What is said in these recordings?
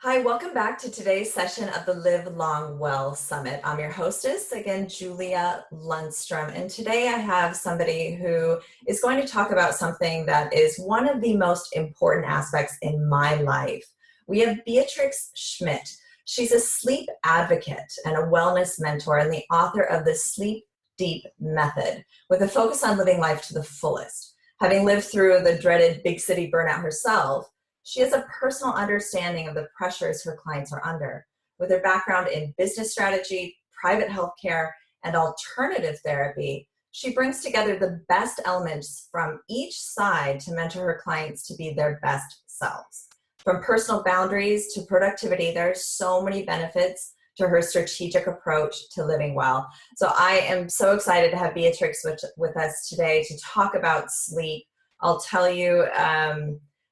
Hi, welcome back to today's session of the Live Long Well Summit. I'm your hostess, again, Julia Lundstrom, and today I have somebody who is going to talk about something that is one of the most important aspects in my life. We have Beatrix Schmidt. She's a sleep advocate and a wellness mentor and the author of the Sleep Deep Method, with a focus on living life to the fullest. Having lived through the dreaded big city burnout herself, she has a personal understanding of the pressures her clients are under. With her background in business strategy, private healthcare, and alternative therapy, she brings together the best elements from each side to mentor her clients to be their best selves. From personal boundaries to productivity, there are so many benefits to her strategic approach to living well. So I am so excited to have Beatrix with us today to talk about sleep. I'll tell you,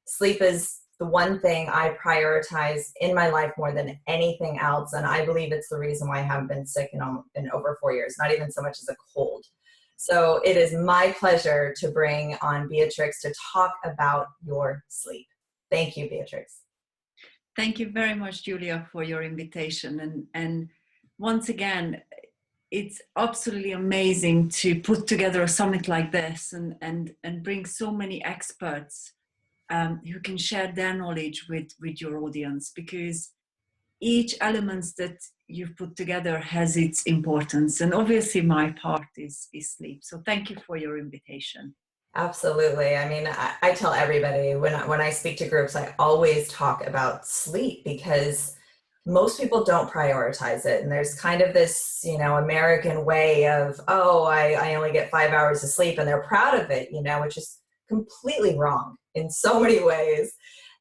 sleep is the one thing I prioritize in my life more than anything else. And I believe it's the reason why I haven't been sick in over 4 years, not even so much as a cold. So it is my pleasure to bring on Beatrix to talk about your sleep. Thank you, Beatrix. Thank you very much, Julia, for your invitation. And once again, it's absolutely amazing to put together a summit like this and bring so many experts who can share their knowledge with your audience, because each element that you've put together has its importance. And obviously my part is sleep. So thank you for your invitation. Absolutely. I mean, I tell everybody when I speak to groups, I always talk about sleep because most people don't prioritize it. And there's kind of this, American way of, oh, I only get 5 hours of sleep, and they're proud of it, which is completely wrong in so many ways.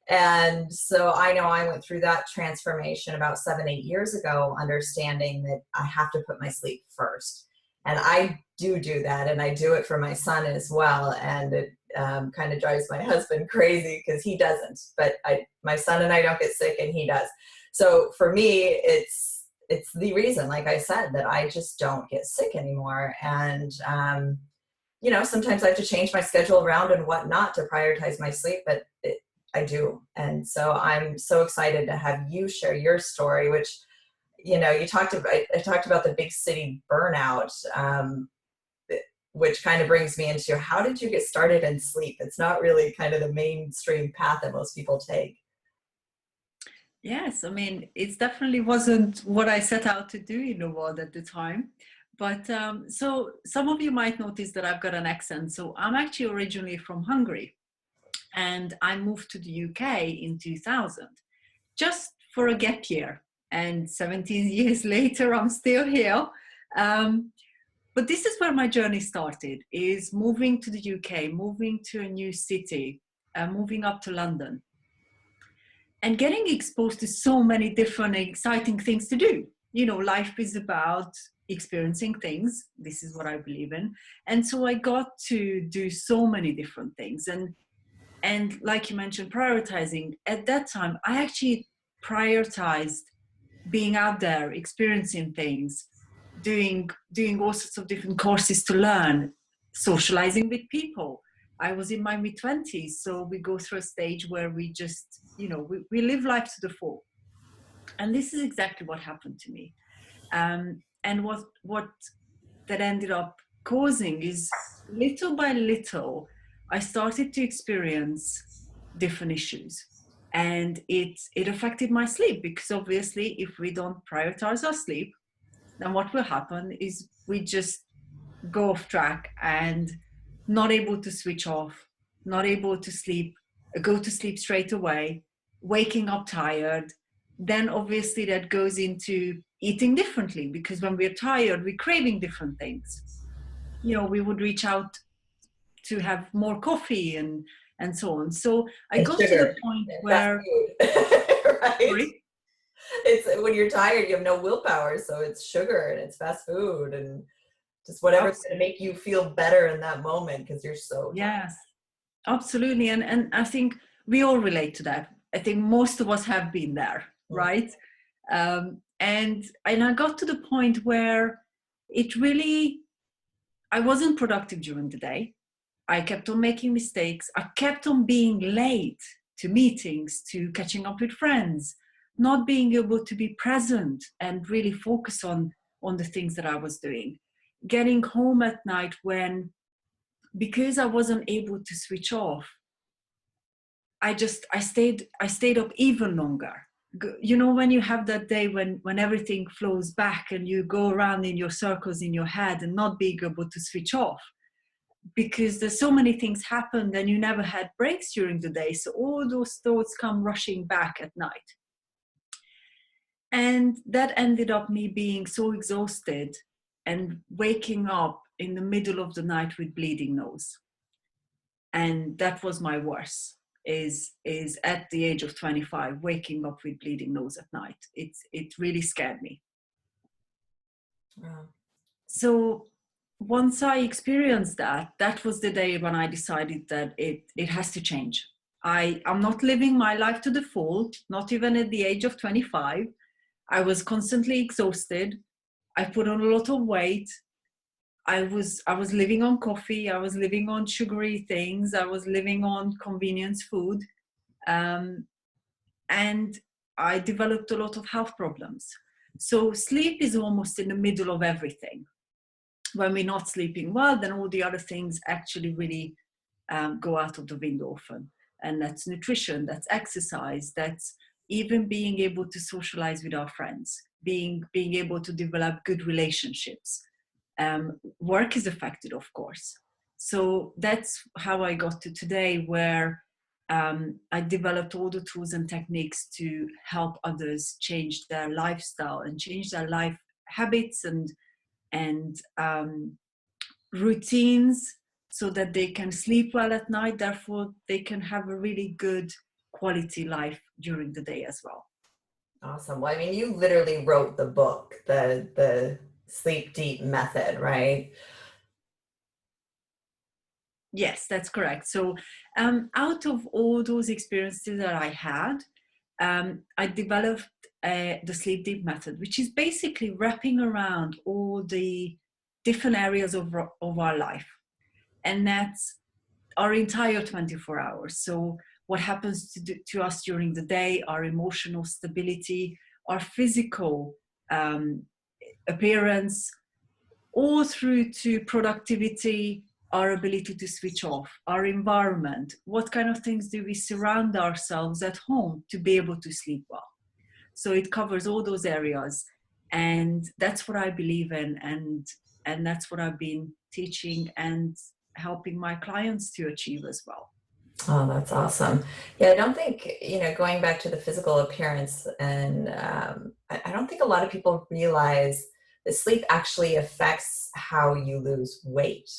And so I know I went through that transformation about 7-8 years ago, understanding that I have to put my sleep first. And I do that, and I do it for my son as well. And it kind of drives my husband crazy because he doesn't. But my son and I don't get sick, and he does. So for me, it's the reason, like I said, that I just don't get sick anymore. And sometimes I have to change my schedule around and whatnot to prioritize my sleep, but I do. And so I'm so excited to have you share your story, which, I talked about the big city burnout, which kind of brings me into how did you get started in sleep? It's not really kind of the mainstream path that most people take. Yes, I mean, it definitely wasn't what I set out to do in the world at the time. But so some of you might notice that I've got an accent. So I'm actually originally from Hungary, and I moved to the UK in 2000, just for a gap year. And 17 years later, I'm still here. But this is where my journey started, is moving to the UK, moving to a new city, moving up to London, and getting exposed to so many different exciting things to do. Life is about experiencing things. This is what I believe in. And so I got to do so many different things. And like you mentioned, prioritizing. At that time, I actually prioritized being out there, experiencing things, doing all sorts of different courses to learn, socializing with people. I was in my mid-20s, so we go through a stage where we just, we live life to the full. And this is exactly what happened to me. And what that ended up causing is, little by little, I started to experience different issues. And it affected my sleep, because obviously if we don't prioritize our sleep, then what will happen is we just go off track and not able to switch off, not able to sleep, go to sleep straight away, waking up tired. Then obviously that goes into eating differently, because when we're tired, we're craving different things. We would reach out to have more coffee and so on. So I got to the point where right? Sorry? It's when you're tired, you have no willpower, so it's sugar and it's fast food and just whatever's going to make you feel better in that moment because you're so tired. Yes, absolutely. And I think we all relate to that. I think most of us have been there, right? And I got to the point where I wasn't productive during the day. I kept on making mistakes. I kept on being late to meetings, to catching up with friends. not being able to be present and really focus on the things that I was doing. Getting home at night because I wasn't able to switch off, I stayed up even longer. You know, when you have that day when everything flows back and you go around in your circles in your head and not being able to switch off, because there's so many things happened and you never had breaks during the day. So all those thoughts come rushing back at night. And that ended up me being so exhausted and waking up in the middle of the night with bleeding nose. And that was my worst, is at the age of 25, waking up with bleeding nose at night. It really scared me. Wow. So once I experienced that was the day when I decided that it has to change. I'm not living my life to the full, not even at the age of 25. I was constantly exhausted. I put on a lot of weight. I was living on coffee. I was living on sugary things. I was living on convenience food. And I developed a lot of health problems. So sleep is almost in the middle of everything. When we're not sleeping well, then all the other things actually really go out of the window often. And that's nutrition, that's exercise, that's even being able to socialize with our friends, being able to develop good relationships. Work is affected, of course. So that's how I got to today, where I developed all the tools and techniques to help others change their lifestyle and change their life habits and routines, so that they can sleep well at night. Therefore, they can have a really good quality life during the day as well. Awesome. Well, I mean, you literally wrote the book, the Sleep Deep method, right? Yes, that's correct. So out of all those experiences that I had, I developed the Sleep Deep method, which is basically wrapping around all the different areas of our life. And that's our entire 24 hours. So what happens to us during the day, our emotional stability, our physical appearance, all through to productivity, our ability to switch off, our environment, what kind of things do we surround ourselves at home to be able to sleep well. So it covers all those areas, and that's what I believe in, and that's what I've been teaching and helping my clients to achieve as well. Oh, that's awesome. Yeah, I don't think, going back to the physical appearance, and I don't think a lot of people realize that sleep actually affects how you lose weight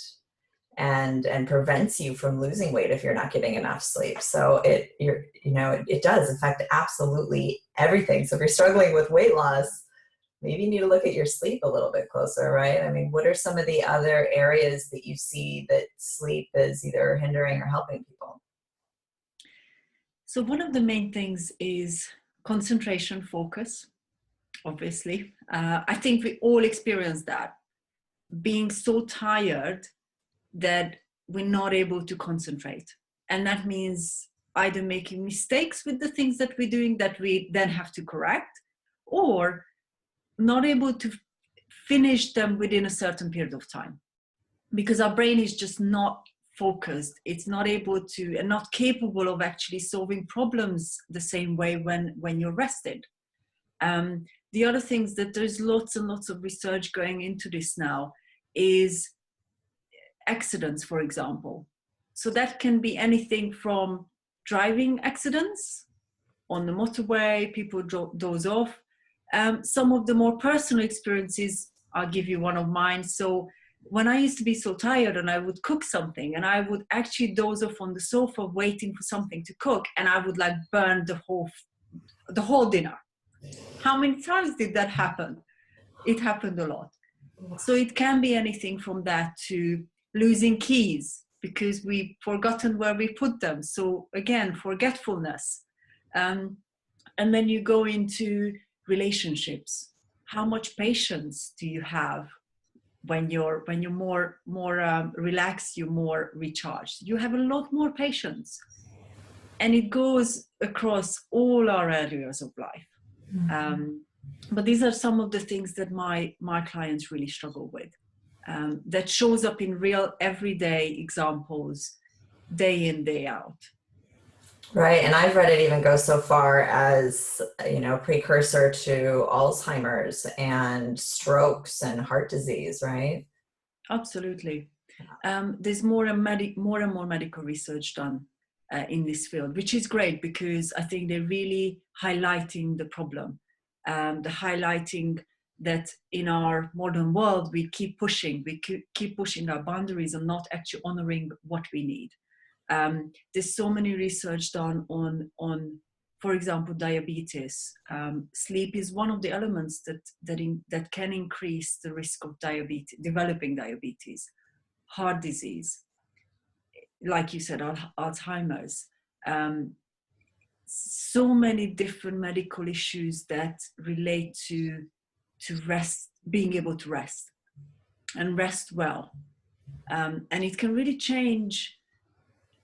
and prevents you from losing weight if you're not getting enough sleep. So it does affect absolutely everything. So if you're struggling with weight loss, maybe you need to look at your sleep a little bit closer, right? I mean, what are some of the other areas that you see that sleep is either hindering or helping people? So one of the main things is concentration, focus, obviously. I think we all experience that, being so tired that we're not able to concentrate. And that means either making mistakes with the things that we're doing that we then have to correct, or not able to finish them within a certain period of time, because our brain is just not focused. It's not able to and not capable of actually solving problems the same way when you're rested. The other things that there's lots and lots of research going into this now is accidents, for example. So that can be anything from driving accidents on the motorway, people doze off. Some of the more personal experiences, I'll give you one of mine. So when I used to be so tired and I would cook something and I would actually doze off on the sofa waiting for something to cook, and I would like burn the whole dinner. How many times did that happen? It happened a lot. So it can be anything from that to losing keys because we've forgotten where we put them. So again, forgetfulness. And then you go into relationships. How much patience do you have when you're more relaxed, you're more recharged? You have a lot more patience. And it goes across all our areas of life. But these are some of the things that my clients really struggle with. That shows up in real everyday examples, day in, day out. Right. And I've read it even go so far as, precursor to Alzheimer's and strokes and heart disease, right? Absolutely. There's more and more medical research done in this field, which is great because I think they're really highlighting the problem. The highlighting that in our modern world, we keep pushing our boundaries and not actually honoring what we need. There's so many research done on, for example, diabetes. Sleep is one of the elements that can increase the risk of developing diabetes, heart disease, like you said, Alzheimer's. So many different medical issues that relate to rest, being able to rest and rest well. And it can really change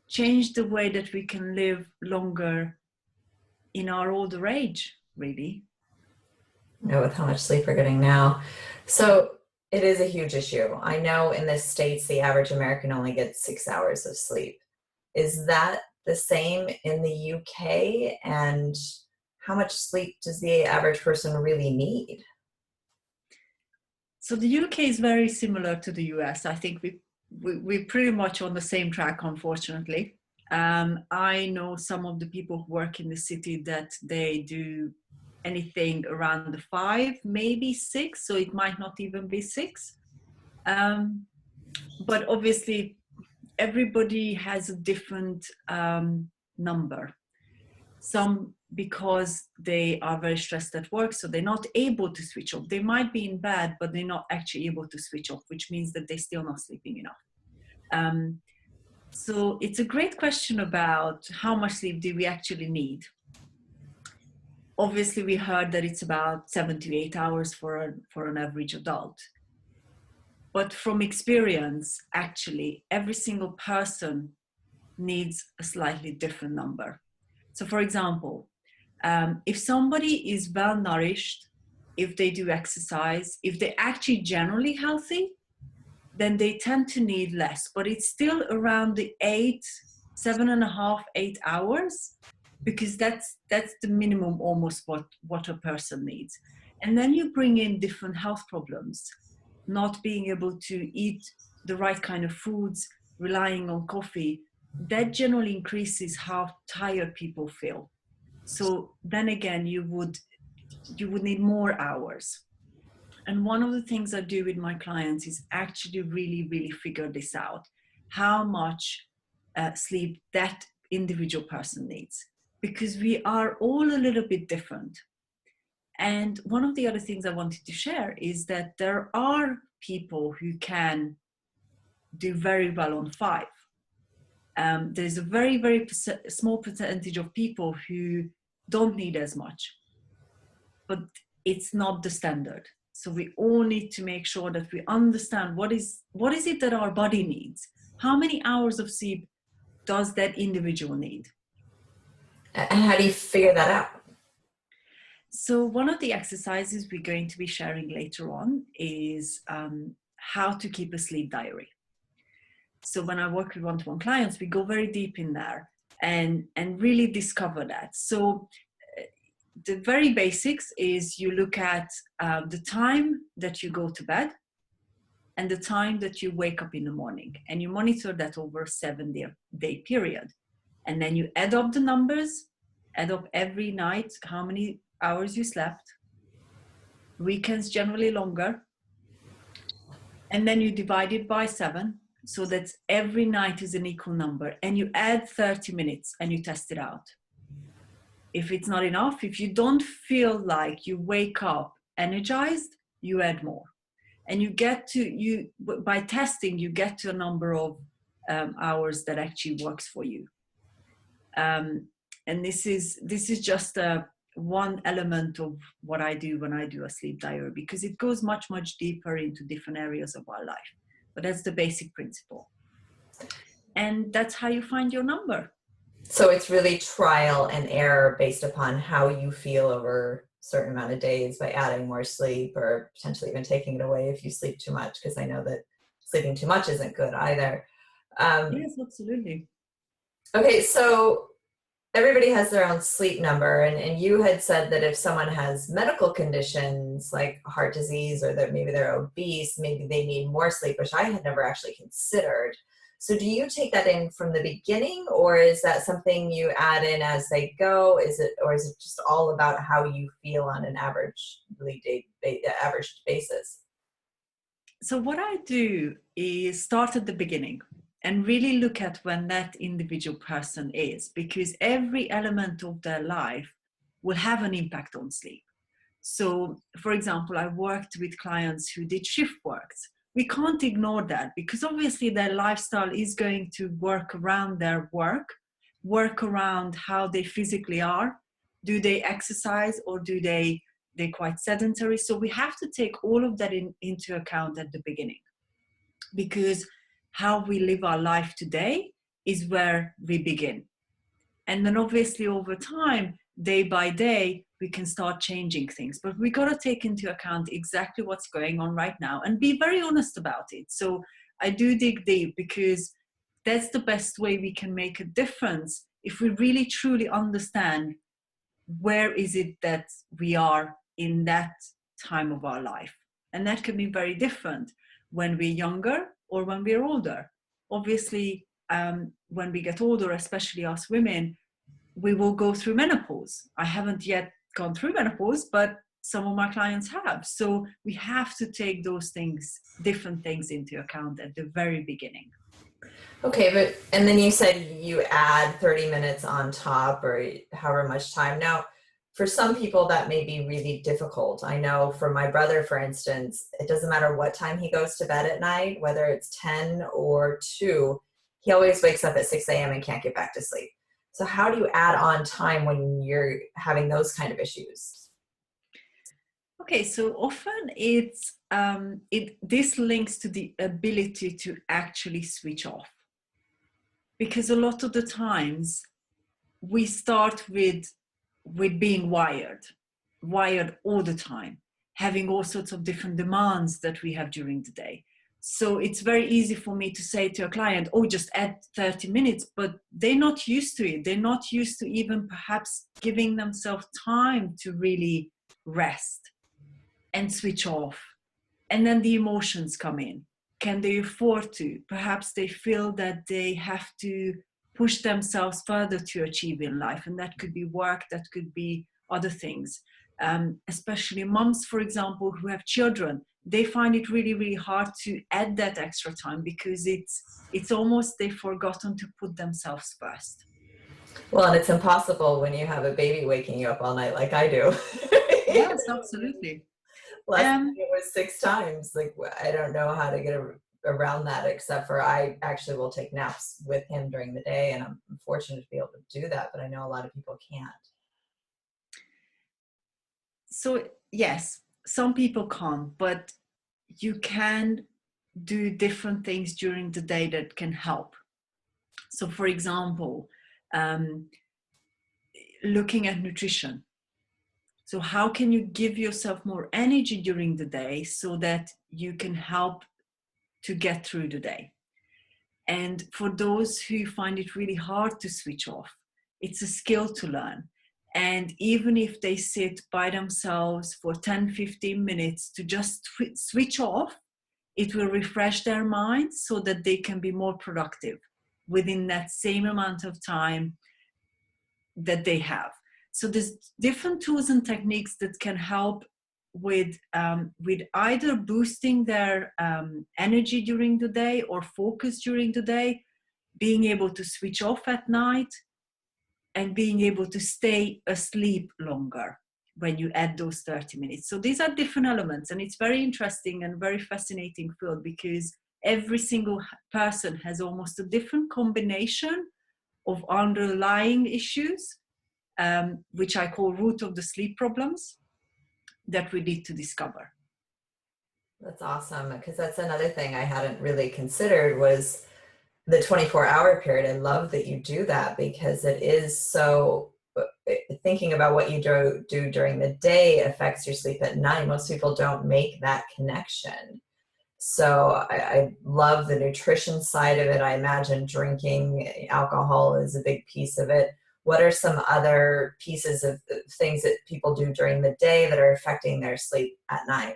the way that we can live longer in our older age, really. With how much sleep we're getting now. So it is a huge issue. I know in the States, the average American only gets 6 hours of sleep. Is that the same in the UK? And how much sleep does the average person really need? So the UK is very similar to the US. I think we're pretty much on the same track, unfortunately. I know some of the people who work in the city that they do anything around the 5, maybe 6, so it might not even be 6. But obviously, everybody has a different number. Some because they are very stressed at work, so they're not able to switch off. They might be in bed, but they're not actually able to switch off, which means that they're still not sleeping enough. So it's a great question about how much sleep do we actually need. Obviously, we heard that it's about 7 to 8 hours for an average adult. But from experience, actually, every single person needs a slightly different number. So for example, if somebody is well nourished, if they do exercise, if they're actually generally healthy, then they tend to need less, but it's still around the 7.5, 8 hours, because that's the minimum almost what a person needs. And then you bring in different health problems, not being able to eat the right kind of foods, relying on coffee, that generally increases how tired people feel. So then again, you would need more hours. And one of the things I do with my clients is actually really, really figure this out, how much sleep that individual person needs, because we are all a little bit different. And one of the other things I wanted to share is that there are people who can do very well on 5. There's a very, very small percentage of people who don't need as much, but it's not the standard. So we all need to make sure that we understand what is it that our body needs. How many hours of sleep does that individual need? And how do you figure that out? So one of the exercises we're going to be sharing later on is how to keep a sleep diary. So when I work with one-to-one clients, we go very deep in there and really discover that. So the very basics is you look at the time that you go to bed and the time that you wake up in the morning, and you monitor that over a 7-day period. And then you add up the numbers, add up every night how many hours you slept, weekends generally longer, and then you divide it by 7, so that every night is an equal number, and you add 30 minutes and you test it out. If it's not enough, if you don't feel like you wake up energized, you add more. And by testing, you get to a number of hours that actually works for you. And this is just one element of what I do when I do a sleep diary, because it goes much, much deeper into different areas of our life. But that's the basic principle. And that's how you find your number. So it's really trial and error based upon how you feel over a certain amount of days by adding more sleep or potentially even taking it away if you sleep too much, because I know that sleeping too much isn't good either. Um, Yes, absolutely. okay, so everybody has their own sleep number, and you had said that if someone has medical conditions like heart disease or that maybe they're obese, maybe they need more sleep, which I had never actually considered. So do you take that in from the beginning, or is that something you add in as they go? Or is it just all about how you feel on an average basis? So what I do is start at the beginning and really look at when that individual person is, because every element of their life will have an impact on sleep. So, for example, I worked with clients who did shift works. We can't ignore that because obviously their lifestyle is going to work around their work around how they physically are. Do they exercise, or they're quite sedentary? So we have to take all of that into account at the beginning, because how we live our life today is where we begin. And then obviously over time, day by day, we can start changing things. But we got to take into account exactly what's going on right now and be very honest about it. So I do dig deep, because that's the best way we can make a difference if we really truly understand where is it that we are in that time of our life. And that can be very different when we're younger or when we're older. Obviously, when we get older, especially us women, we will go through menopause. I haven't yet gone through menopause, but some of my clients have. So we have to take those things, different things into account at the very beginning. Okay, but and then you said you add 30 minutes on top or however much time. Now, for some people that may be really difficult. I know for my brother, for instance, it doesn't matter what time he goes to bed at night, whether it's 10 or 2, he always wakes up at 6 a.m. and can't get back to sleep. So how do you add on time when you're having those kind of issues? Okay, so often this links to the ability to actually switch off, because a lot of the times we start with being wired all the time, having all sorts of different demands that we have during the day. So it's very easy for me to say to a client, oh, just add 30 minutes, but they're not used to it. They're not used to even perhaps giving themselves time to really rest and switch off. And then the emotions come in. Can they afford to? Perhaps they feel that they have to push themselves further to achieve in life. And that could be work, that could be other things. Especially moms, for example, who have children, they find it really, really hard to add that extra time, because it's almost they've forgotten to put themselves first. Well, and it's impossible when you have a baby waking you up all night like I do. Yes, absolutely. Last night Um, it was 6 times. Like I don't know how to get around that, except for I actually will take naps with him during the day, and I'm fortunate to be able to do that. But I know a lot of people can't. so yes, some people can't, but you can do different things during the day that can help. So, for example, um, looking at nutrition. So, how can you give yourself more energy during the day so that you can help to get through the day? And for those who find it really hard to switch off, it's a skill to learn. And even if they sit by themselves for 10-15 minutes to just switch off, it will refresh their minds so that they can be more productive within that same amount of time that they have. So there's different tools and techniques that can help with either boosting their energy during the day or focus during the day, being able to switch off at night, and being able to stay asleep longer when you add those 30 minutes. So these are different elements, and it's very interesting and very fascinating field, because every single person has almost a different combination of underlying issues, which I call root of the sleep problems, that we need to discover. That's awesome, because that's another thing I hadn't really considered was the 24-hour period, I love that you do that, because it is so, thinking about what you do during the day affects your sleep at night. Most people don't make that connection. So I love the nutrition side of it. I imagine drinking alcohol is a big piece of it. What are some other pieces of things that people do during the day that are affecting their sleep at night?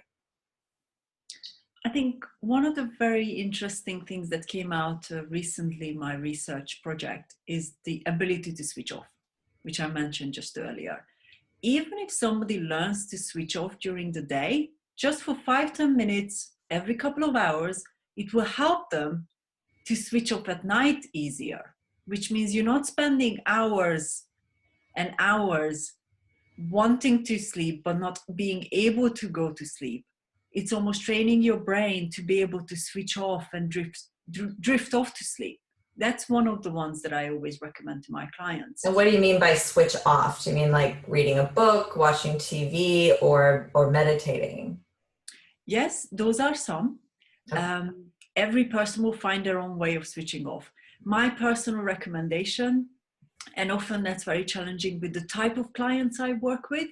I think one of the very interesting things that came out recently in my research project is the ability to switch off, which I mentioned just earlier. Even if somebody learns to switch off during the day, just for 5-10 minutes every couple of hours, it will help them to switch off at night easier, which means you're not spending hours and hours wanting to sleep but not being able to go to sleep. It's almost training your brain to be able to switch off and drift off to sleep. That's one of the ones that I always recommend to my clients. And what do you mean by switch off? Do you mean like reading a book, watching TV, or meditating? Yes, those are some. Okay. Every person will find their own way of switching off. My personal recommendation, and often that's very challenging with the type of clients I work with,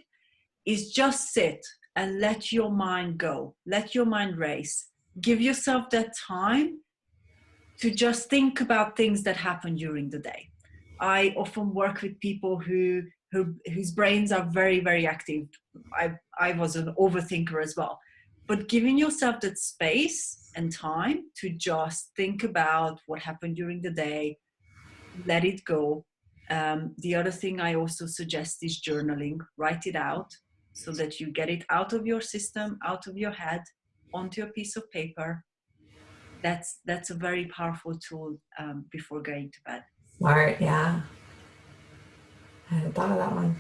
is just sit and let your mind go, let your mind race. Give yourself that time to just think about things that happen during the day. I often work with people whose brains are very, very active. I was an overthinker as well. But giving yourself that space and time to just think about what happened during the day, let it go. The other thing I also suggest is journaling. Write it out so that you get it out of your system, out of your head, onto a piece of paper. That's a very powerful tool before going to bed. Smart, yeah. I hadn't thought of that one.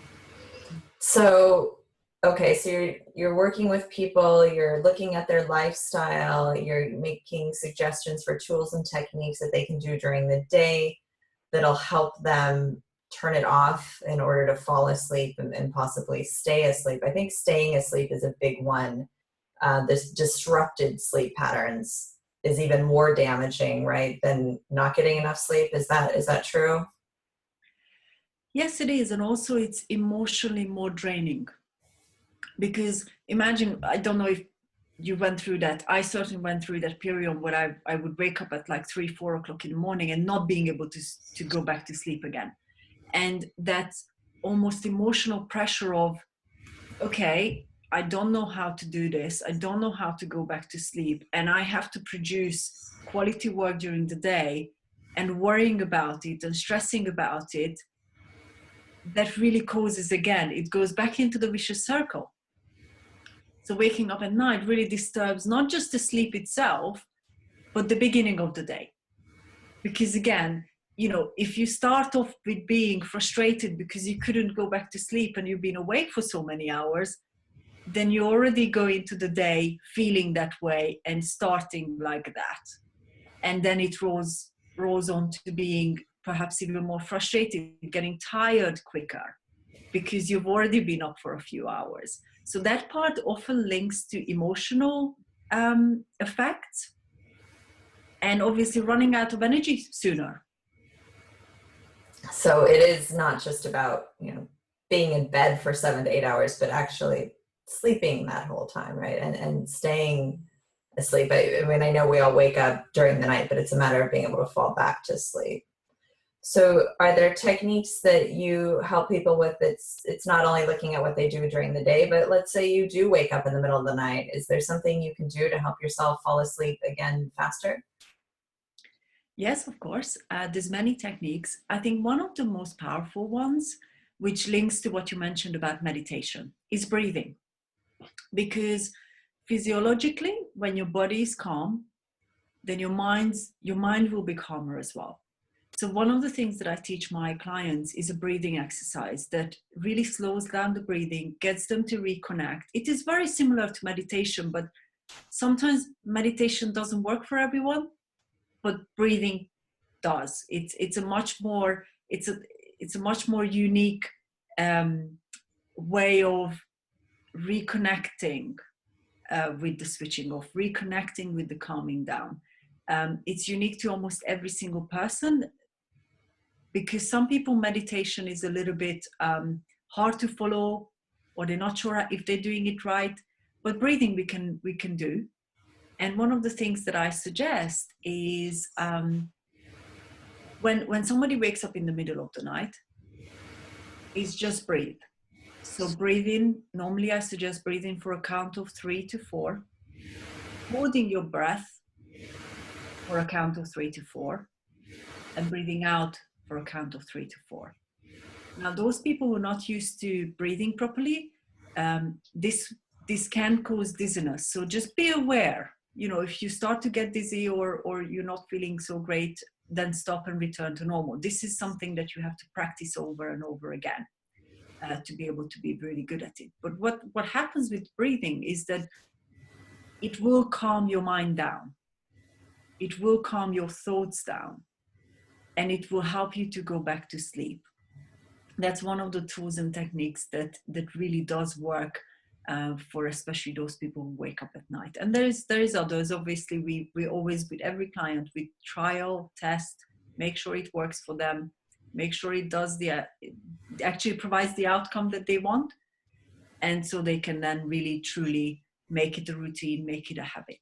So, okay, so you're working with people, you're looking at their lifestyle, you're making suggestions for tools and techniques that they can do during the day that'll help them turn it off in order to fall asleep and possibly stay asleep. I think staying asleep is a big one. This disrupted sleep patterns is even more damaging, right, than not getting enough sleep. Is that true? Yes, it is. And also it's emotionally more draining. Because imagine, I don't know if you went through that. I certainly went through that period where I would wake up at like 3-4 o'clock in the morning and not being able to go back to sleep again. And that's almost emotional pressure of, okay, I don't know how to do this. I don't know how to go back to sleep. And I have to produce quality work during the day, and worrying about it and stressing about it. That really causes, again, it goes back into the vicious circle. So waking up at night really disturbs not just the sleep itself, but the beginning of the day. Because again, if you start off with being frustrated because you couldn't go back to sleep and you've been awake for so many hours, then you already go into the day feeling that way and starting like that. And then it rolls on to being perhaps even more frustrated, getting tired quicker because you've already been up for a few hours. So that part often links to emotional effects, and obviously running out of energy sooner. So it is not just about, being in bed for 7 to 8 hours, but actually sleeping that whole time, right? And staying asleep. I mean, I know we all wake up during the night, but it's a matter of being able to fall back to sleep. So are there techniques that you help people with? It's not only looking at what they do during the day, but let's say you do wake up in the middle of the night. Is there something you can do to help yourself fall asleep again faster? Yes, of course. There's many techniques. I think one of the most powerful ones, which links to what you mentioned about meditation, is breathing. Because physiologically, when your body is calm, then your mind will be calmer as well. So one of the things that I teach my clients is a breathing exercise that really slows down the breathing, gets them to reconnect. It is very similar to meditation, but sometimes meditation doesn't work for everyone, but breathing does. It's a much more unique way of reconnecting with the switching off, reconnecting with the calming down. It's unique to almost every single person, because some people meditation is a little bit hard to follow, or they're not sure if they're doing it right. But breathing we can do. And one of the things that I suggest is when somebody wakes up in the middle of the night, is just breathe. So breathe in. Normally I suggest breathing for a count of 3 to 4, holding your breath for a count of 3 to 4, and breathing out for a count of 3 to 4. Now, those people who are not used to breathing properly, this can cause dizziness. So just be aware. If you start to get dizzy or you're not feeling so great, then stop and return to normal. This is something that you have to practice over and over again to be able to be really good at it. But what happens with breathing is that it will calm your mind down. It will calm your thoughts down, and it will help you to go back to sleep. That's one of the tools and techniques that really does work for especially those people who wake up at night. And there is others. Obviously, we always, with every client, we trial, test, make sure it works for them, make sure it does actually provides the outcome that they want, and so they can then really truly make it a routine, make it a habit.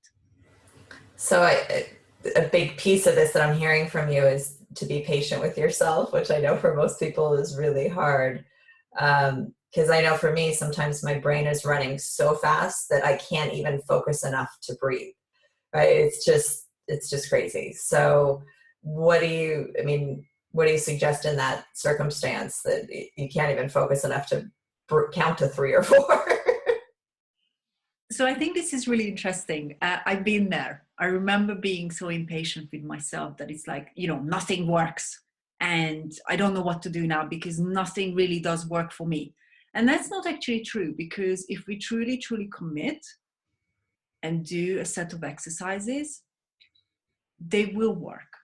So a big piece of this that I'm hearing from you is to be patient with yourself, which I know for most people is really hard. Because I know for me, sometimes my brain is running so fast that I can't even focus enough to breathe, right? It's just crazy. So what do you suggest in that circumstance that you can't even focus enough to count to 3 or 4? So I think this is really interesting. I've been there. I remember being so impatient with myself that it's like, nothing works. And I don't know what to do now because nothing really does work for me. And that's not actually true, because if we truly, truly commit and do a set of exercises, they will work.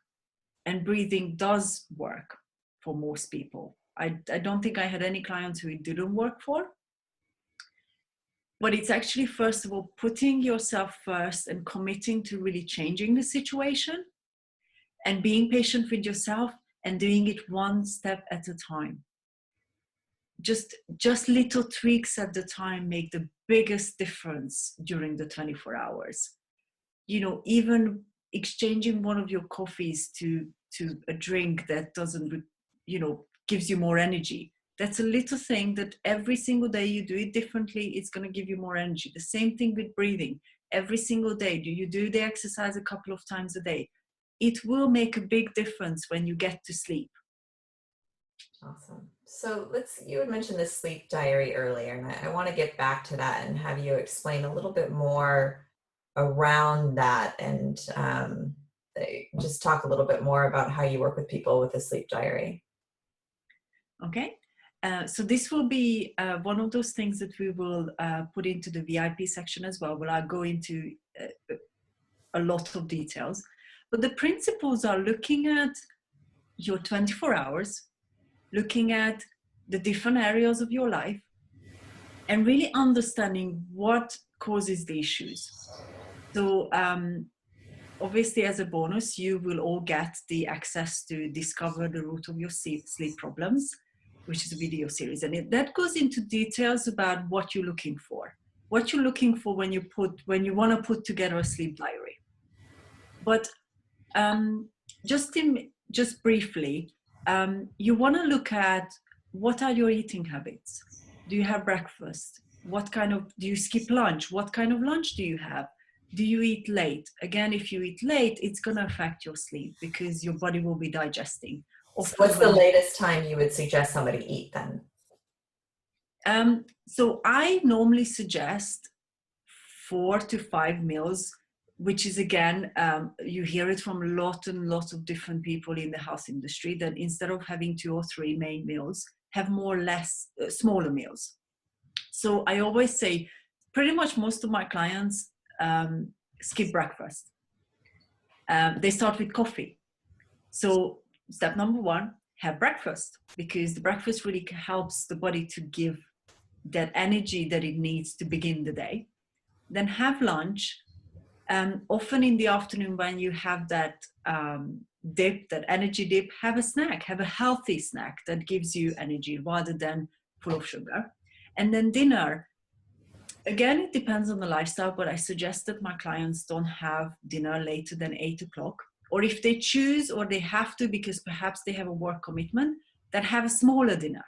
And breathing does work for most people. I don't think I had any clients who it didn't work for. But it's actually, first of all, putting yourself first and committing to really changing the situation and being patient with yourself and doing it one step at a time. Just little tweaks at the time make the biggest difference during the 24 hours. Even exchanging one of your coffees to a drink that doesn't, gives you more energy. That's a little thing that every single day you do it differently, it's going to give you more energy. The same thing with breathing. Every single day, do you do the exercise a couple of times a day? It will make a big difference when you get to sleep. Awesome. So you had mentioned the sleep diary earlier, and I want to get back to that and have you explain a little bit more around that, and just talk a little bit more about how you work with people with the sleep diary. Okay. So this will be one of those things that we will put into the VIP section as well, where I'll go into a lot of details. But the principles are looking at your 24 hours, looking at the different areas of your life, and really understanding what causes the issues. So obviously, as a bonus, you will all get the access to discover the root of your sleep problems, which is a video series. And that goes into details about what you're looking for. What you're looking for when you want to put together a sleep diary. But just briefly, you want to look at what are your eating habits. Do you have breakfast? Do you skip lunch? What kind of lunch do you have? Do you eat late? Again, if you eat late, it's going to affect your sleep because your body will be digesting. So what's the latest time you would suggest somebody eat then? So I normally suggest 4 to 5 meals, which is, again, you hear it from a lot and lots of different people in the health industry, that instead of having 2 or 3 main meals, have smaller meals. So I always say pretty much most of my clients skip breakfast. They start with coffee. So step number 1, have breakfast, because the breakfast really helps the body to give that energy that it needs to begin the day. Then have lunch, Often in the afternoon when you have that dip, that energy dip, have a snack, have a healthy snack that gives you energy rather than full of sugar. And then dinner, again, it depends on the lifestyle, but I suggest that my clients don't have dinner later than 8 o'clock. Or if they choose or they have to, because perhaps they have a work commitment, then have a smaller dinner.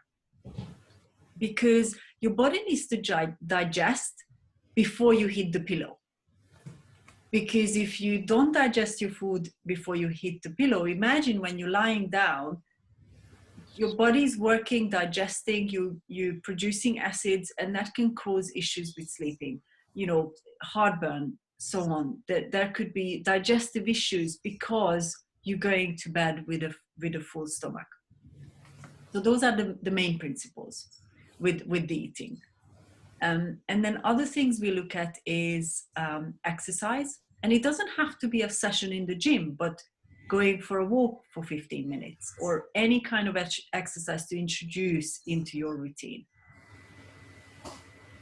Because your body needs to digest before you hit the pillow. Because if you don't digest your food before you hit the pillow, imagine when you're lying down, your body is working, digesting, you're producing acids, and that can cause issues with sleeping, heartburn, so on. There could be digestive issues because you're going to bed with a full stomach. So those are the main principles with the eating. And then other things we look at is exercise. And it doesn't have to be a session in the gym, but going for a walk for 15 minutes or any kind of exercise to introduce into your routine.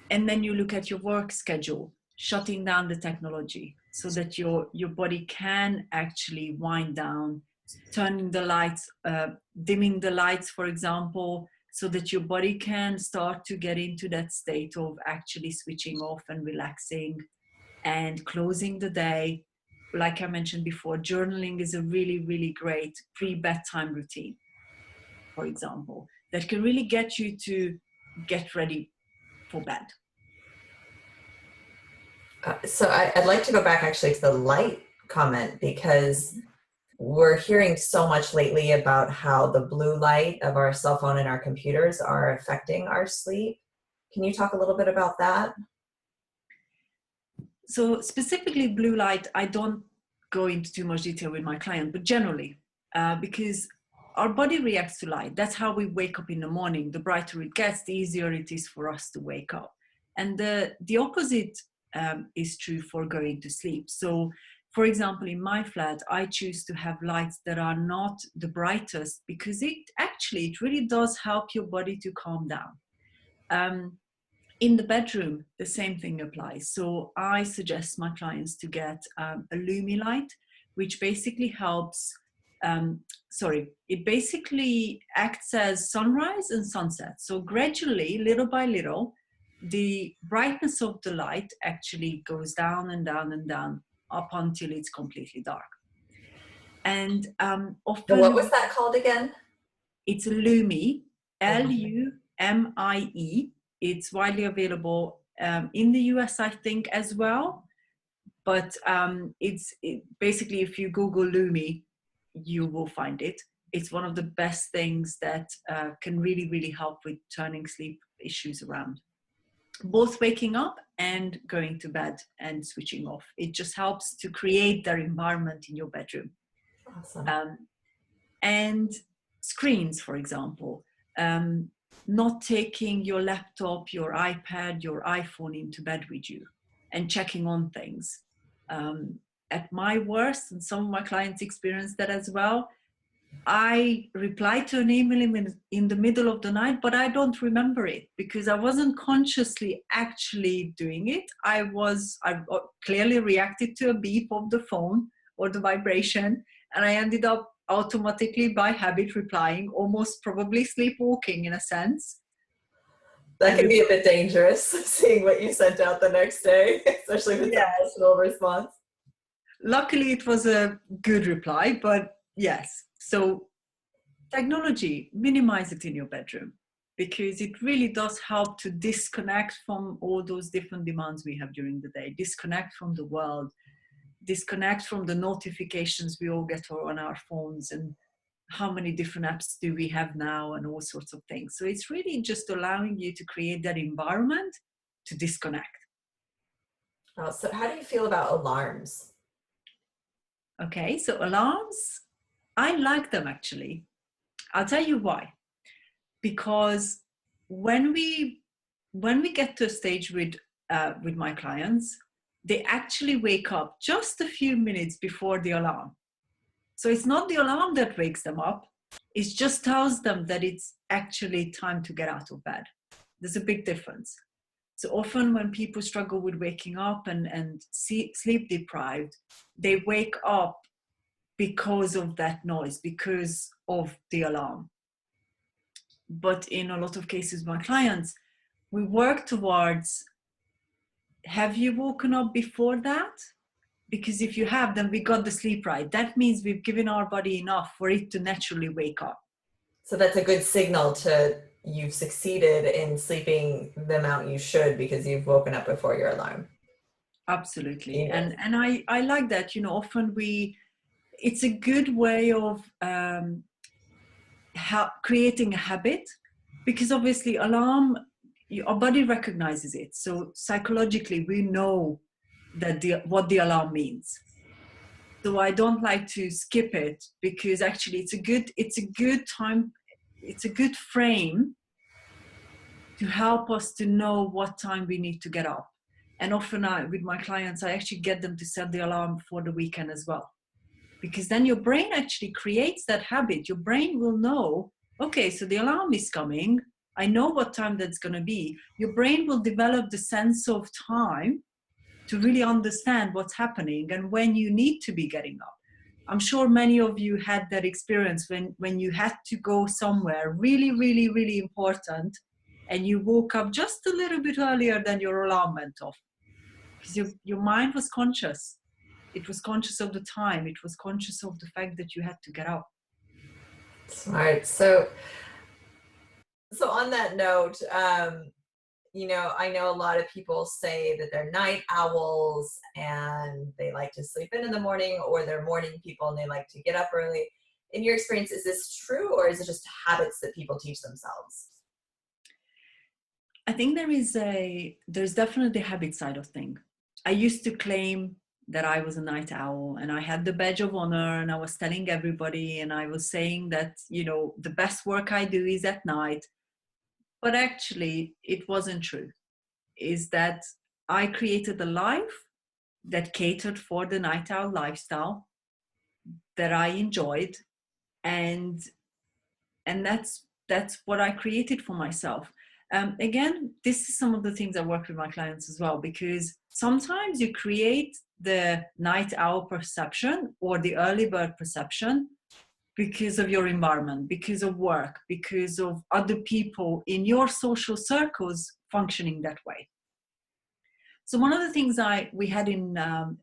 And then you look at your work schedule, shutting down the technology so that your body can actually wind down, turning the lights, dimming the lights, for example, so that your body can start to get into that state of actually switching off and relaxing and closing the day. Like I mentioned before, journaling is a really, really great pre-bedtime routine, for example, that can really get you to get ready for bed. So I'd like to go back actually to the light comment, because we're hearing so much lately about how the blue light of our cell phone and our computers are affecting our sleep. Can you talk a little bit about that? So specifically blue light, I don't go into too much detail with my client, but generally, because our body reacts to light. That's how we wake up in the morning. The brighter it gets, the easier it is for us to wake up. And the opposite is true for going to sleep. So, for example, in my flat, I choose to have lights that are not the brightest because it really does help your body to calm down. In the bedroom, the same thing applies. So I suggest my clients to get a Lumi light, which basically helps, it basically acts as sunrise and sunset. So gradually, little by little, the brightness of the light actually goes down and down and down up until it's completely dark. And often... What was that called again? It's a Lumi, Lumie. It's widely available in the US, I think, as well. But basically, if you Google Lumi, you will find it. It's one of the best things that can really, really help with turning sleep issues around. Both waking up and going to bed and switching off. It just helps to create that environment in your bedroom. Awesome. And screens, for example. Not taking your laptop, your iPad, your iPhone into bed with you and checking on things. At my worst, and some of my clients experience that as well, I reply to an email in the middle of the night, but I don't remember it because I wasn't consciously actually doing it. I clearly reacted to a beep of the phone or the vibration, and I ended up automatically by habit replying, almost probably sleepwalking in a sense. That can be a bit dangerous, seeing what you sent out the next day, especially if it's a personal response. Luckily, it was a good reply, but yes. So technology, minimize it in your bedroom because it really does help to disconnect from all those different demands we have during the day, disconnect from the world, disconnect from the notifications we all get on our phones and how many different apps do we have now and all sorts of things. So it's really just allowing you to create that environment to disconnect. So how do you feel about alarms? Okay, so alarms, I like them actually. I'll tell you why. Because when we get to a stage with my clients, they actually wake up just a few minutes before the alarm. So it's not the alarm that wakes them up. It just tells them that it's actually time to get out of bed. There's a big difference. So often when people struggle with waking up and sleep deprived, they wake up because of that noise, because of the alarm. But in a lot of cases, my clients, we work towards, have you woken up before that? Because if you have, then we got the sleep right. That means we've given our body enough for it to naturally wake up. So that's a good signal to you've succeeded in sleeping the amount you should because you've woken up before your alarm. Absolutely. Yes. And I like that, often it's a good way of creating a habit, because obviously alarm, our body recognizes it. So psychologically, we know that what the alarm means. So I don't like to skip it, because actually it's a good time, it's a good frame to help us to know what time we need to get up. And often with my clients, I actually get them to set the alarm for the weekend as well. Because then your brain actually creates that habit. Your brain will know, okay, so the alarm is coming. I know what time that's going to be. Your brain will develop the sense of time to really understand what's happening and when you need to be getting up. I'm sure many of you had that experience when you had to go somewhere really, really, really important, and you woke up just a little bit earlier than your alarm went off. Because your mind was conscious. It was conscious of the time. It was conscious of the fact that you had to get up. Smart. So on that note, I know a lot of people say that they're night owls and they like to sleep in the morning, or they're morning people and they like to get up early. In your experience, is this true, or is it just habits that people teach themselves? I think there's definitely the habit side of things. I used to claim that I was a night owl and I had the badge of honor, and I was telling everybody, and I was saying that, the best work I do is at night. But actually it wasn't true. Is that I created a life that catered for the night owl lifestyle that I enjoyed. And that's what I created for myself. Again, this is some of the things I work with my clients as well, because sometimes you create the night owl perception or the early bird perception because of your environment, because of work, because of other people in your social circles functioning that way. So one of the things we had in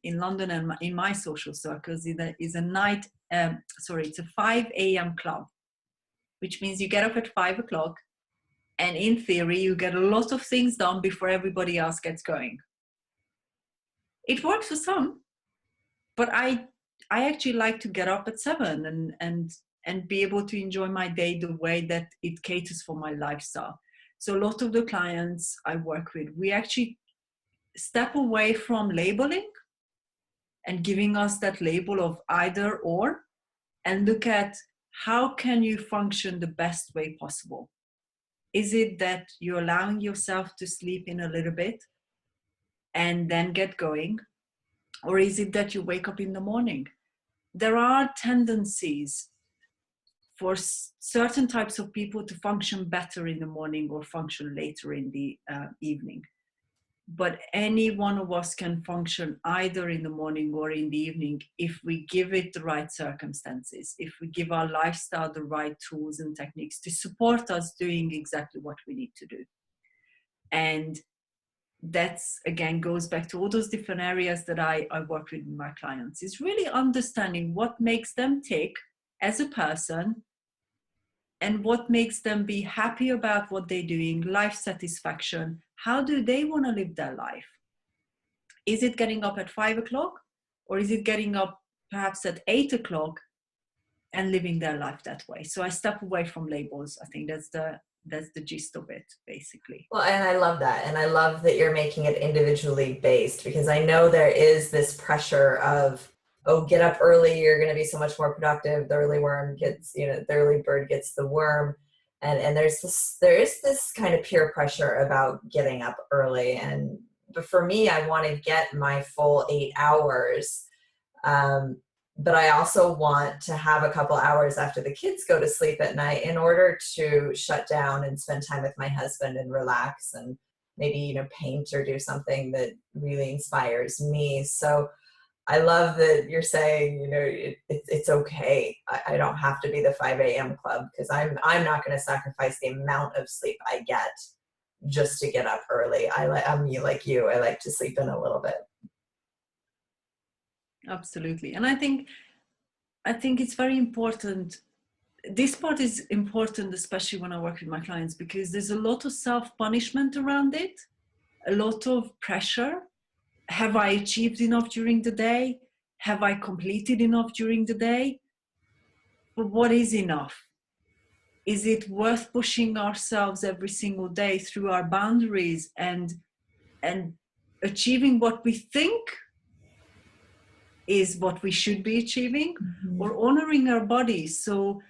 London and in my social circles is it's a 5 a.m. club, which means you get up at 5 o'clock, and in theory, you get a lot of things done before everybody else gets going. It works for some, but I actually like to get up at 7 and be able to enjoy my day the way that it caters for my lifestyle. So a lot of the clients I work with, we actually step away from labeling and giving us that label of either or, and look at how can you function the best way possible. Is it that you're allowing yourself to sleep in a little bit and then get going? Or is it that you wake up in the morning? There are tendencies for certain types of people to function better in the morning or function later in the evening. But any one of us can function either in the morning or in the evening if we give it the right circumstances, if we give our lifestyle the right tools and techniques to support us doing exactly what we need to do. And that's, again, goes back to all those different areas that I work with my clients, is really understanding what makes them tick as a person and what makes them be happy about what they're doing, life satisfaction. How do they want to live their life? Is it getting up at 5 o'clock, or is it getting up perhaps at 8 o'clock and living their life that way? So I step away from labels. I think that's the gist of it, basically. Well, and I love that. And I love that you're making it individually based, because I know there is this pressure of, oh, get up early, you're going to be so much more productive. The early worm gets, the early bird gets the worm. And there is this kind of peer pressure about getting up early. But for me, I want to get my full 8 hours. But I also want to have a couple hours after the kids go to sleep at night in order to shut down and spend time with my husband and relax and maybe, you know, paint or do something that really inspires me. So I love that you're saying, you know, it's okay. I don't have to be the 5 a.m. club, because I'm not going to sacrifice the amount of sleep I get just to get up early. I'm like you. I like to sleep in a little bit. Absolutely. And I think it's very important. This part is important, especially when I work with my clients, because there's a lot of self-punishment around it, a lot of pressure. Have I achieved enough during the day? Have I completed enough during the day? But what is enough? Is it worth pushing ourselves every single day through our boundaries and achieving what we think is what we should be achieving, or honoring our bodies so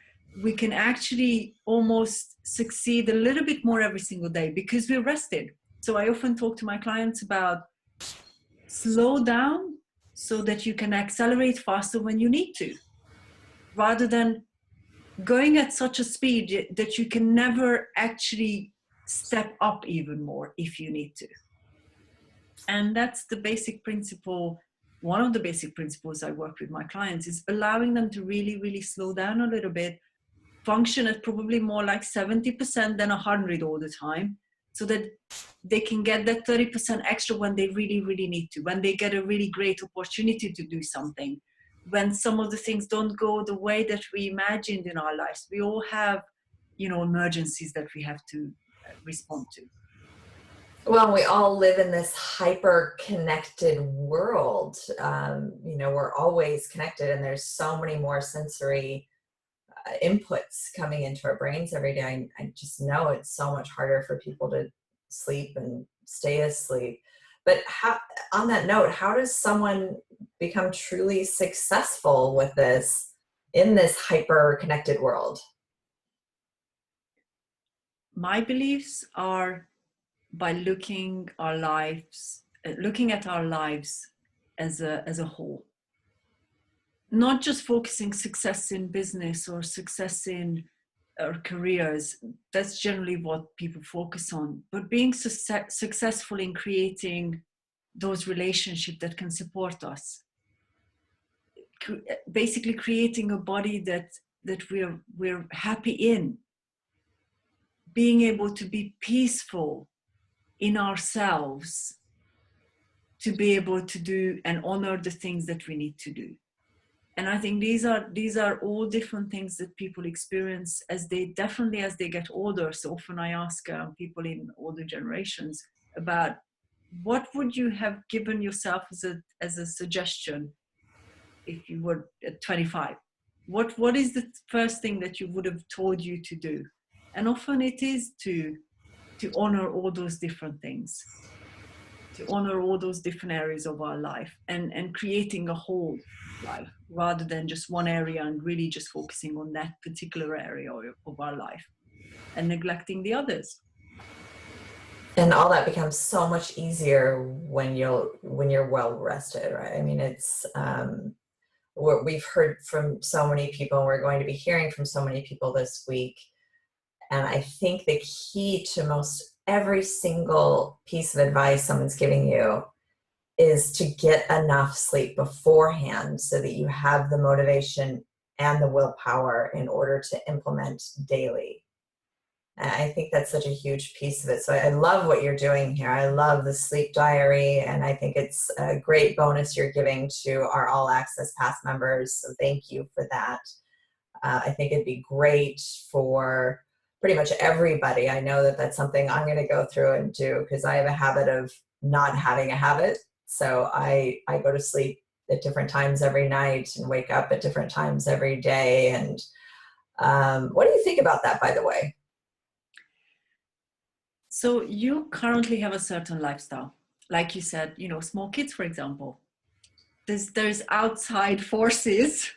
we can actually almost succeed a little bit more every single day because we're rested? So I often talk to my clients about slow down so that you can accelerate faster when you need to, rather than going at such a speed that you can never actually step up even more if you need to. And that's the basic principle. One of the basic principles I work with my clients is allowing them to really, really slow down a little bit, function at probably more like 70% than 100 all the time, so that they can get that 30% extra when they really, really need to, when they get a really great opportunity to do something, when some of the things don't go the way that we imagined in our lives. We all have, you know, emergencies that we have to respond to. Well, we all live in this hyper-connected world. You know, we're always connected, and there's so many more sensory inputs coming into our brains every day. I just know it's so much harder for people to sleep and stay asleep. But on that note, how does someone become truly successful with this in this hyper-connected world? My beliefs are by looking at our lives as a whole, not just focusing success in business or success in our careers. That's generally what people focus on, but being successful in creating those relationships that can support us, basically creating a body that we're happy in, being able to be peaceful in ourselves, to be able to do and honor the things that we need to do. And I think these are all different things that people experience as they get older. So often I ask people in older generations about, what would you have given yourself as a suggestion if you were at 25? What is the first thing that you would have told you to do? And often it is to honor all those different things, to honor all those different areas of our life, and creating a whole life rather than just one area and really just focusing on that particular area of our life and neglecting the others. And all that becomes so much easier when you're well rested, right? I mean, it's what we've heard from so many people, and we're going to be hearing from so many people this week. And I think the key to most every single piece of advice someone's giving you is to get enough sleep beforehand so that you have the motivation and the willpower in order to implement daily. And I think that's such a huge piece of it. So I love what you're doing here. I love the sleep diary, and I think it's a great bonus you're giving to our All Access Pass members. So thank you for that. I think it'd be great for pretty much everybody. I know that that's something I'm going to go through and do, because I have a habit of not having a habit. So I go to sleep at different times every night and wake up at different times every day. And what do you think about that, by the way? So you currently have a certain lifestyle. Like you said, you know, small kids, for example. There's outside forces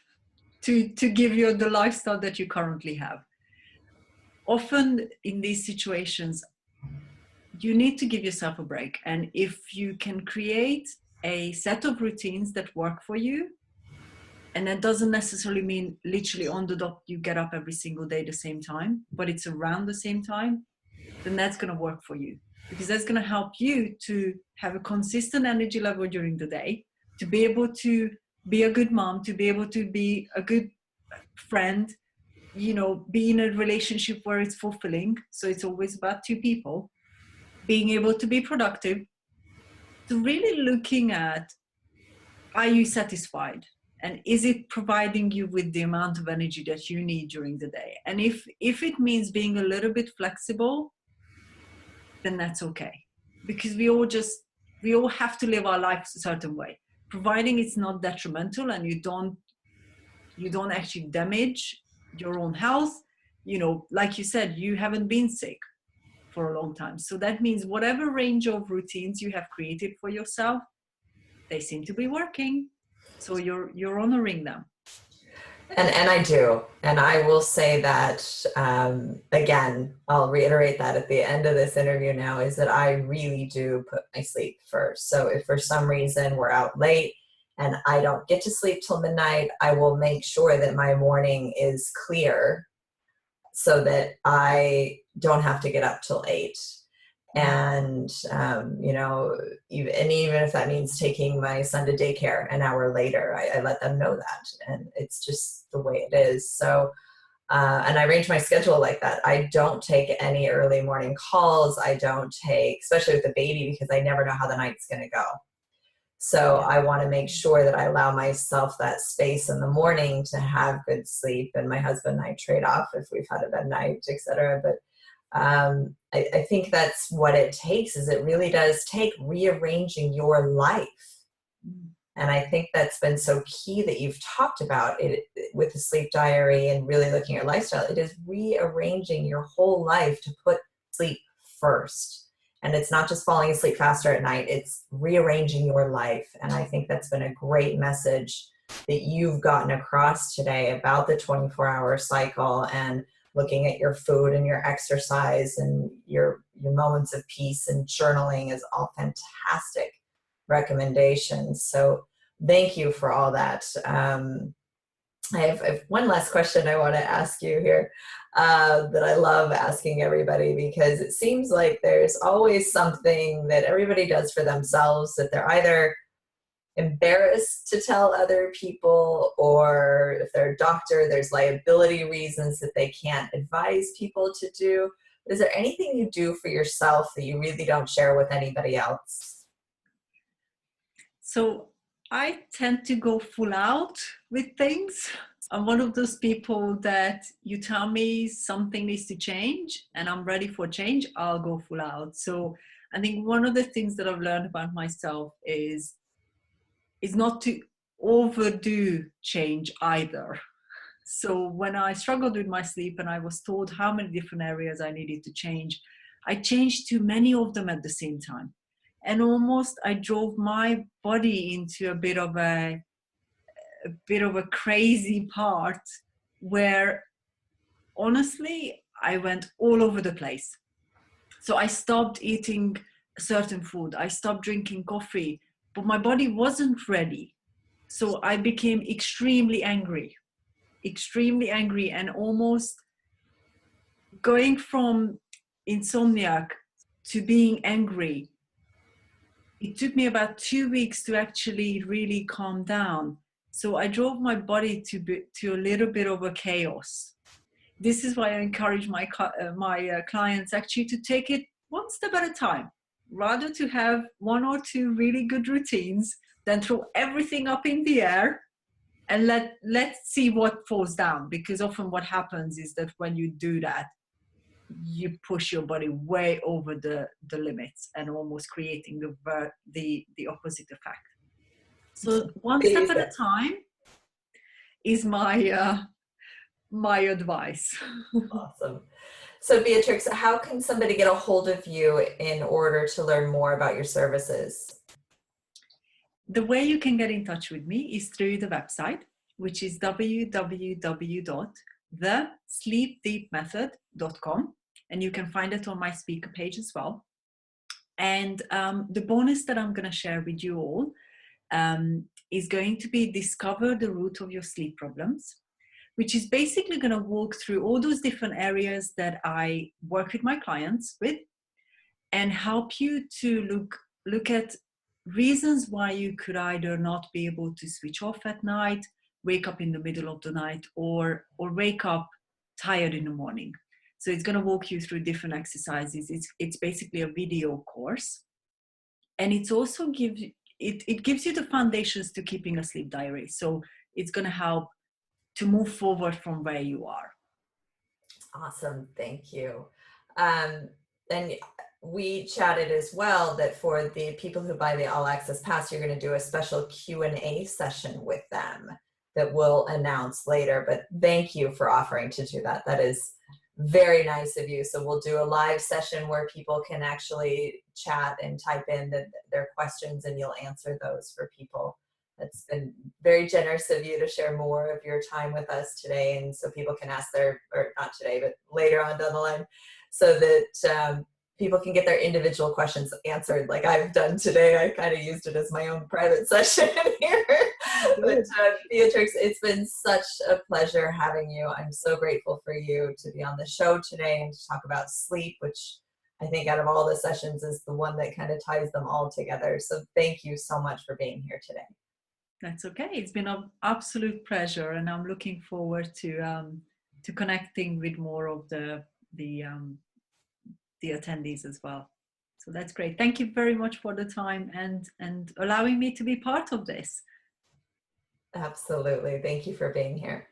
to give you the lifestyle that you currently have. Often in these situations, you need to give yourself a break. And if you can create a set of routines that work for you, and that doesn't necessarily mean literally on the dot you get up every single day at the same time, but it's around the same time, then that's going to work for you. because that's going to help you to have a consistent energy level during the day, to be able to be a good mom, to be able to be a good friend, you know, be in a relationship where it's fulfilling. So it's always about two people, being able to be productive, to really looking at, are you satisfied? And is it providing you with the amount of energy that you need during the day? And if it means being a little bit flexible, then that's okay. Because we all have to live our lives a certain way, providing it's not detrimental and you don't actually damage your own health. You know, like you said, you haven't been sick for a long time. So that means whatever range of routines you have created for yourself, they seem to be working. So you're honoring them. And I do. And I will say that, again, I'll reiterate that at the end of this interview now, is that I really do put my sleep first. So if for some reason we're out late and I don't get to sleep till midnight, I will make sure that my morning is clear so that I don't have to get up till 8. And, you know, even if that means taking my son to daycare an hour later, I let them know that. And it's just the way it is. So, and I arrange my schedule like that. I don't take any early morning calls. I don't take, especially with the baby, because I never know how the night's going to go. So I want to make sure that I allow myself that space in the morning to have good sleep. And my husband and I trade off if we've had a bad night, etc. But I think that's what it takes, is it really does take rearranging your life. And I think that's been so key that you've talked about it with the sleep diary and really looking at your lifestyle. It is rearranging your whole life to put sleep first. And it's not just falling asleep faster at night, it's rearranging your life. And I think that's been a great message that you've gotten across today about the 24-hour cycle, and looking at your food and your exercise and your moments of peace and journaling is all fantastic recommendations. So thank you for all that. I have one last question I want to ask you here that I love asking everybody, because it seems like there's always something that everybody does for themselves that they're either embarrassed to tell other people, or if they're a doctor, there's liability reasons that they can't advise people to do. Is there anything you do for yourself that you really don't share with anybody else? So I tend to go full out with things. I'm one of those people that you tell me something needs to change and I'm ready for change, I'll go full out. So I think one of the things that I've learned about myself is not to overdo change either. So when I struggled with my sleep and I was told how many different areas I needed to change, I changed too many of them at the same time. And almost I drove my body into a bit of a crazy part where honestly I went all over the place. So I stopped eating certain food, I stopped drinking coffee, but my body wasn't ready. So I became extremely angry, and almost going from insomniac to being angry. It took me about 2 weeks to actually really calm down. So I drove my body to a little bit of a chaos. This is why I encourage my clients actually to take it one step at a time, rather to have 1 or 2 really good routines than throw everything up in the air and let's see what falls down. Because often what happens is that when you do that, you push your body way over the limits and almost creating the opposite effect. So one step at a time is my advice. Awesome. So Beatrix, how can somebody get a hold of you in order to learn more about your services? The way you can get in touch with me is through the website, which is www.thesleepdeepmethod.com. And you can find it on my speaker page as well. And the bonus that I'm going to share with you all is going to be Discover the Root of Your Sleep Problems, which is basically going to walk through all those different areas that I work with my clients with, and help you to look at reasons why you could either not be able to switch off at night, wake up in the middle of the night, or wake up tired in the morning. So it's going to walk you through different exercises. It's basically a video course, and it's also gives you the foundations to keeping a sleep diary. So it's going to help to move forward from where you are. Awesome, thank you. And we chatted as well that for the people who buy the All Access Pass, you're going to do a special Q&A session with them that we'll announce later. But thank you for offering to do that. That is very nice of you. So we'll do a live session where people can actually chat and type in their questions, and you'll answer those for people. It's been very generous of you to share more of your time with us today, and so people can ask or not today, but later on down the line, so that people can get their individual questions answered like I've done today. I kind of used it as my own private session here. But Beatrix, it's been such a pleasure having you. I'm so grateful for you to be on the show today and to talk about sleep, which I think out of all the sessions is the one that kind of ties them all together. So thank you so much for being here today. That's okay. It's been an absolute pleasure, and I'm looking forward to connecting with more of the attendees as well. So that's great. Thank you very much for the time and allowing me to be part of this. Absolutely. Thank you for being here.